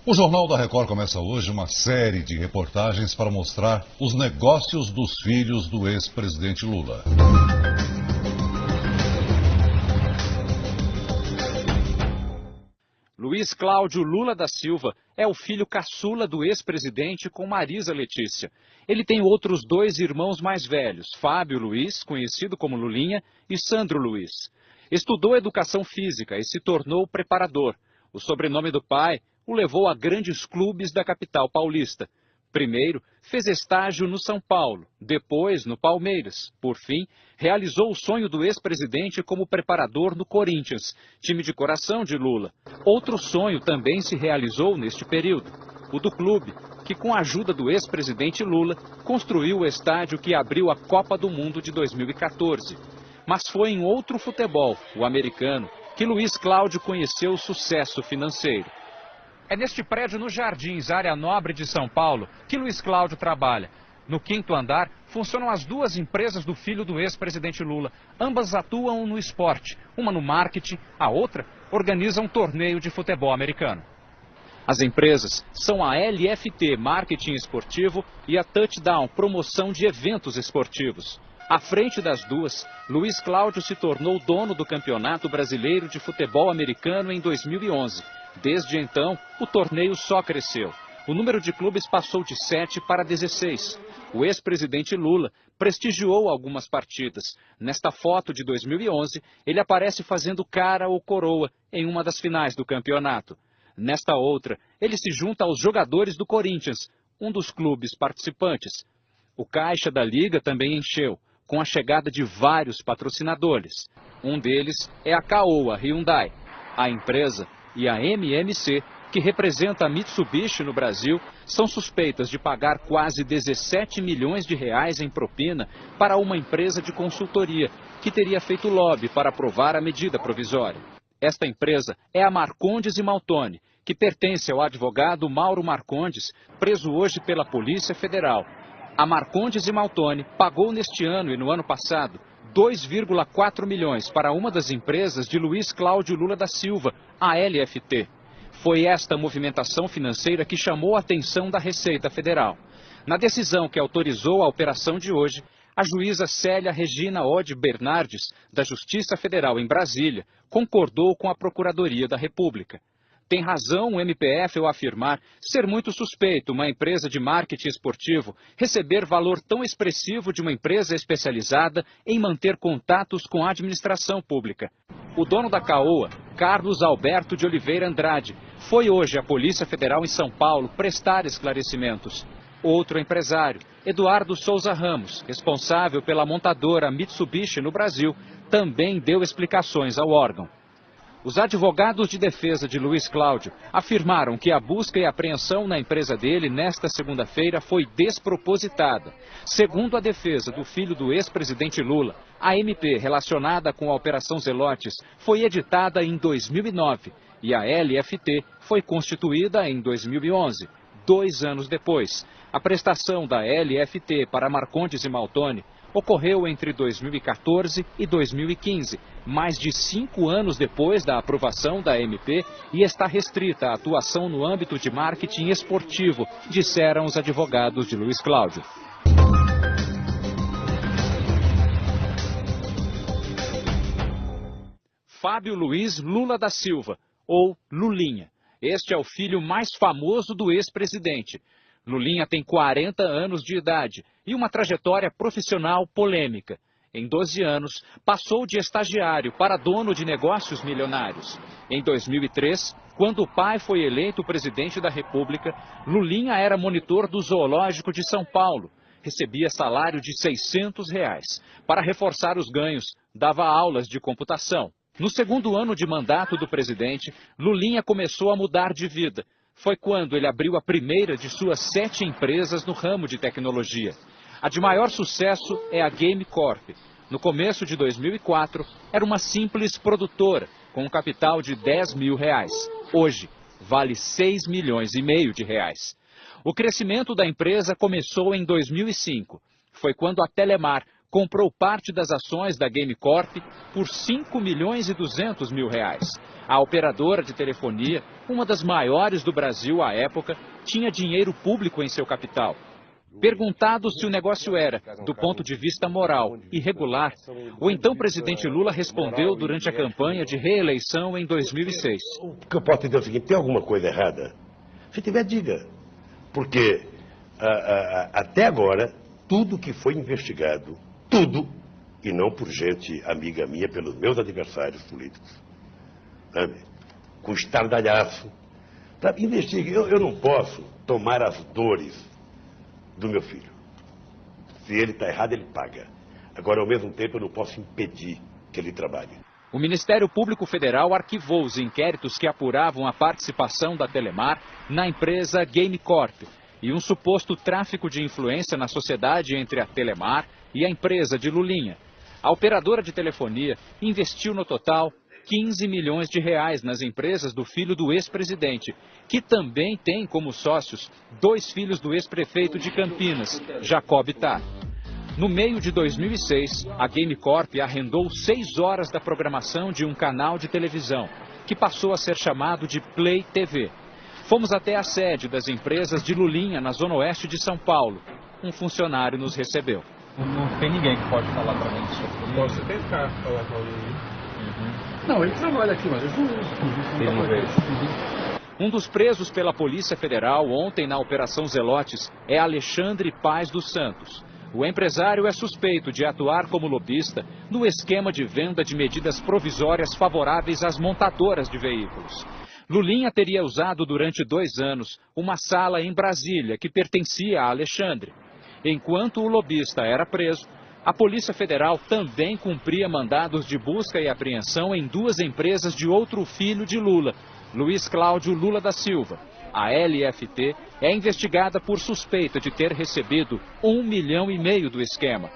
O Jornal da Record começa hoje uma série de reportagens para mostrar os negócios dos filhos do ex-presidente Lula. Luiz Cláudio Lula da Silva é o filho caçula do ex-presidente com Marisa Letícia. Ele tem outros dois irmãos mais velhos, Fábio Luiz, conhecido como Lulinha, e Sandro Luiz. Estudou educação física e se tornou preparador. O sobrenome do pai o levou a grandes clubes da capital paulista. Primeiro, fez estágio no São Paulo, depois no Palmeiras. Por fim, realizou o sonho do ex-presidente como preparador no Corinthians, time de coração de Lula. Outro sonho também se realizou neste período, o do clube, que com a ajuda do ex-presidente Lula, construiu o estádio que abriu a Copa do Mundo de 2014. Mas foi em outro futebol, o americano, que Luiz Cláudio conheceu o sucesso financeiro. É neste prédio nos Jardins, área nobre de São Paulo, que Luiz Cláudio trabalha. No quinto andar, funcionam as duas empresas do filho do ex-presidente Lula. Ambas atuam no esporte, uma no marketing, a outra organiza um torneio de futebol americano. As empresas são a LFT, Marketing Esportivo, e a Touchdown, promoção de eventos esportivos. À frente das duas, Luiz Cláudio se tornou dono do Campeonato Brasileiro de Futebol Americano em 2011. Desde então, o torneio só cresceu. O número de clubes passou de 7 para 16. O ex-presidente Lula prestigiou algumas partidas. Nesta foto de 2011, ele aparece fazendo cara ou coroa em uma das finais do campeonato. Nesta outra, ele se junta aos jogadores do Corinthians, um dos clubes participantes. O caixa da liga também encheu, com a chegada de vários patrocinadores. Um deles é a Caoa Hyundai. A empresa e a MMC, que representa a Mitsubishi no Brasil, são suspeitas de pagar quase 17 milhões de reais em propina para uma empresa de consultoria, que teria feito lobby para aprovar a medida provisória. Esta empresa é a Marcondes e Maltoni, que pertence ao advogado Mauro Marcondes, preso hoje pela Polícia Federal. A Marcondes e Maltoni pagou neste ano e no ano passado 2,4 milhões para uma das empresas de Luiz Cláudio Lula da Silva, a LFT. Foi esta movimentação financeira que chamou a atenção da Receita Federal. Na decisão que autorizou a operação de hoje, a juíza Célia Regina Ode Bernardes, da Justiça Federal em Brasília, concordou com a Procuradoria da República. Tem razão o MPF ao afirmar ser muito suspeito uma empresa de marketing esportivo receber valor tão expressivo de uma empresa especializada em manter contatos com a administração pública. O dono da Caoa, Carlos Alberto de Oliveira Andrade, foi hoje à Polícia Federal em São Paulo prestar esclarecimentos. Outro empresário, Eduardo Souza Ramos, responsável pela montadora Mitsubishi no Brasil, também deu explicações ao órgão. Os advogados de defesa de Luiz Cláudio afirmaram que a busca e apreensão na empresa dele nesta segunda-feira foi despropositada. Segundo a defesa do filho do ex-presidente Lula, a MP relacionada com a Operação Zelotes foi editada em 2009 e a LFT foi constituída em 2011, 2 anos depois. A prestação da LFT para Marcondes e Maltoni ocorreu entre 2014 e 2015, mais de 5 anos depois da aprovação da MP, e está restrita à atuação no âmbito de marketing esportivo, disseram os advogados de Luiz Cláudio. Fábio Luiz Lula da Silva, ou Lulinha. Este é o filho mais famoso do ex-presidente. Lulinha tem 40 anos de idade e uma trajetória profissional polêmica. Em 12 anos, passou de estagiário para dono de negócios milionários. Em 2003, quando o pai foi eleito presidente da República, Lulinha era monitor do Zoológico de São Paulo. Recebia salário de R$600. Para reforçar os ganhos, dava aulas de computação. No segundo ano de mandato do presidente, Lulinha começou a mudar de vida. Foi quando ele abriu a primeira de suas 7 empresas no ramo de tecnologia. A de maior sucesso é a Game Corp. No começo de 2004, era uma simples produtora, com um capital de R$10 mil. Hoje, vale 6,5 milhões de reais. O crescimento da empresa começou em 2005. Foi quando a Telemar comprou parte das ações da Game Corp por 5 milhões e 200 mil reais. A operadora de telefonia, uma das maiores do Brasil à época, tinha dinheiro público em seu capital. Perguntado se o negócio era, do ponto de vista moral, irregular, o então presidente Lula respondeu durante a campanha de reeleição em 2006. O que eu posso dizer é o seguinte: tem alguma coisa errada? Se tiver, diga. Porque até agora, tudo que foi investigado, tudo, e não por gente amiga minha, pelos meus adversários políticos, sabe? Com estardalhaço, sabe? Investigue. Eu não posso tomar as dores do meu filho. Se ele está errado, ele paga. Agora, ao mesmo tempo, eu não posso impedir que ele trabalhe. O Ministério Público Federal arquivou os inquéritos que apuravam a participação da Telemar na empresa Game Corp e um suposto tráfico de influência na sociedade entre a Telemar e a empresa de Lulinha. A operadora de telefonia investiu no total 15 milhões de reais nas empresas do filho do ex-presidente, que também tem como sócios 2 filhos do ex-prefeito de Campinas, Jacob Ittar. No meio de 2006, a Game Corp arrendou 6 horas da programação de um canal de televisão, que passou a ser chamado de Play TV. Fomos até a sede das empresas de Lulinha, na zona oeste de São Paulo. Um funcionário nos recebeu. Não tem ninguém que pode falar para mim sobre isso. Posso tentar falar com alguém. Não, ele trabalha aqui, mas eu não vejo. Um dos presos pela Polícia Federal ontem na Operação Zelotes é Alexandre Paz dos Santos. O empresário é suspeito de atuar como lobista no esquema de venda de medidas provisórias favoráveis às montadoras de veículos. Lulinha teria usado durante 2 anos uma sala em Brasília que pertencia a Alexandre. Enquanto o lobista era preso, a Polícia Federal também cumpria mandados de busca e apreensão em 2 empresas de outro filho de Lula, Luiz Cláudio Lula da Silva. A LFT é investigada por suspeita de ter recebido 1,5 milhão do esquema.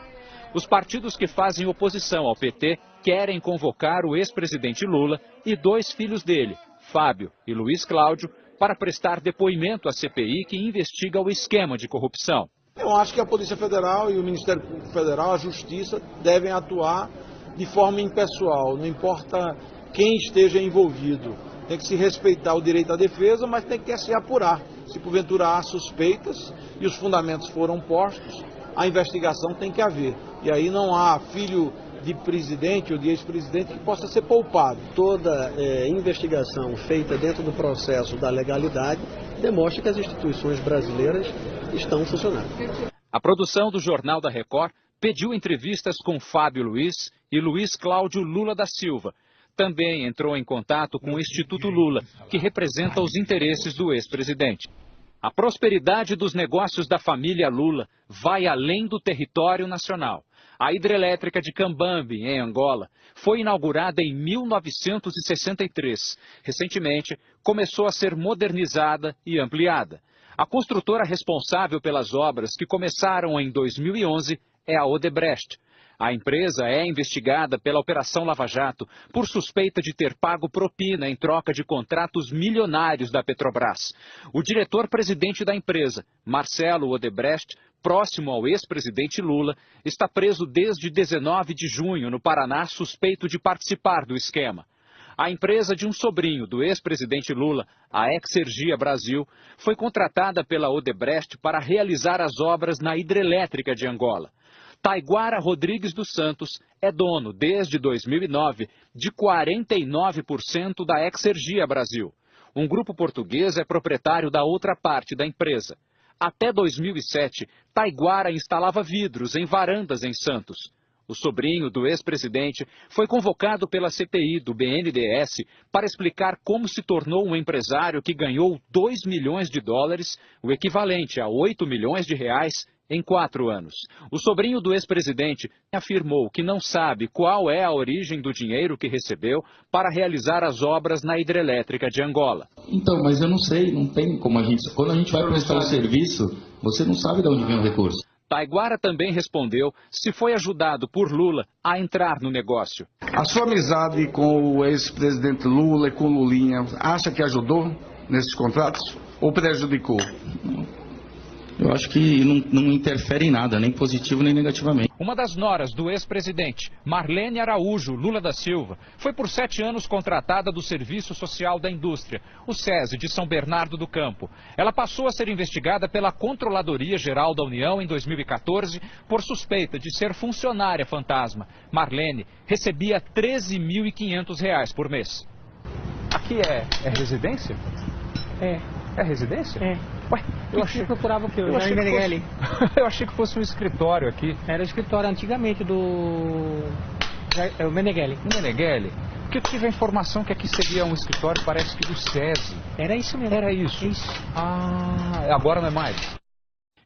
Os partidos que fazem oposição ao PT querem convocar o ex-presidente Lula e 2 filhos dele, Fábio e Luiz Cláudio, para prestar depoimento à CPI que investiga o esquema de corrupção. Eu acho que a Polícia Federal e o Ministério Público Federal, a Justiça, devem atuar de forma impessoal, não importa quem esteja envolvido. Tem que se respeitar o direito à defesa, mas tem que se apurar. Se porventura há suspeitas e os fundamentos foram postos, a investigação tem que haver. E aí não há filho de presidente ou de ex-presidente que possa ser poupado. Toda investigação feita dentro do processo da legalidade demonstra que as instituições brasileiras estão funcionando. A produção do Jornal da Record pediu entrevistas com Fábio Luiz e Luiz Cláudio Lula da Silva. Também entrou em contato com o Instituto Lula, que representa os interesses do ex-presidente. A prosperidade dos negócios da família Lula vai além do território nacional. A hidrelétrica de Cambambi, em Angola, foi inaugurada em 1963. Recentemente, começou a ser modernizada e ampliada. A construtora responsável pelas obras, que começaram em 2011, é a Odebrecht. A empresa é investigada pela Operação Lava Jato por suspeita de ter pago propina em troca de contratos milionários da Petrobras. O diretor-presidente da empresa, Marcelo Odebrecht, próximo ao ex-presidente Lula, está preso desde 19 de junho no Paraná, suspeito de participar do esquema. A empresa de um sobrinho do ex-presidente Lula, a Exergia Brasil, foi contratada pela Odebrecht para realizar as obras na hidrelétrica de Angola. Taiguara Rodrigues dos Santos é dono, desde 2009, de 49% da Exergia Brasil. Um grupo português é proprietário da outra parte da empresa. Até 2007, Taiguara instalava vidros em varandas em Santos. O sobrinho do ex-presidente foi convocado pela CPI do BNDES para explicar como se tornou um empresário que ganhou 2 milhões de dólares, o equivalente a 8 milhões de reais, em 4 anos. O sobrinho do ex-presidente afirmou que não sabe qual é a origem do dinheiro que recebeu para realizar as obras na hidrelétrica de Angola. Então, mas eu não sei, não tem como a gente... Quando a gente vai prestar o serviço, você não sabe de onde vem o recurso. Taiguara também respondeu se foi ajudado por Lula a entrar no negócio. A sua amizade com o ex-presidente Lula e com Lulinha, acha que ajudou nesses contratos ou prejudicou? Eu acho que não interfere em nada, nem positivo nem negativamente. Uma das noras do ex-presidente, Marlene Araújo Lula da Silva, foi por 7 anos contratada do Serviço Social da Indústria, o SESI, de São Bernardo do Campo. Ela passou a ser investigada pela Controladoria Geral da União em 2014 por suspeita de ser funcionária fantasma. Marlene recebia R$ 13.500 por mês. Aqui é residência? É residência? É. Ué, eu achei que procurava o quê? Eu achei que fosse um escritório aqui. Era o escritório antigamente do o Meneghelli. O Meneghelli? Porque eu tive a informação que aqui seria um escritório, parece que do SESI. Era isso mesmo. Era isso. Ah, agora não é mais.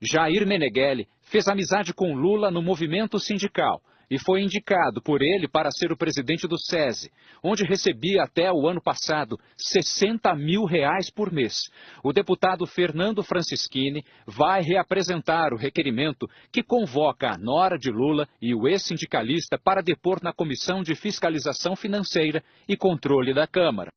Jair Meneghelli fez amizade com Lula no movimento sindical e foi indicado por ele para ser o presidente do SESI, onde recebia até o ano passado R$ 60 mil por mês. O deputado Fernando Francischini vai reapresentar o requerimento que convoca a nora de Lula e o ex-sindicalista para depor na Comissão de Fiscalização Financeira e Controle da Câmara.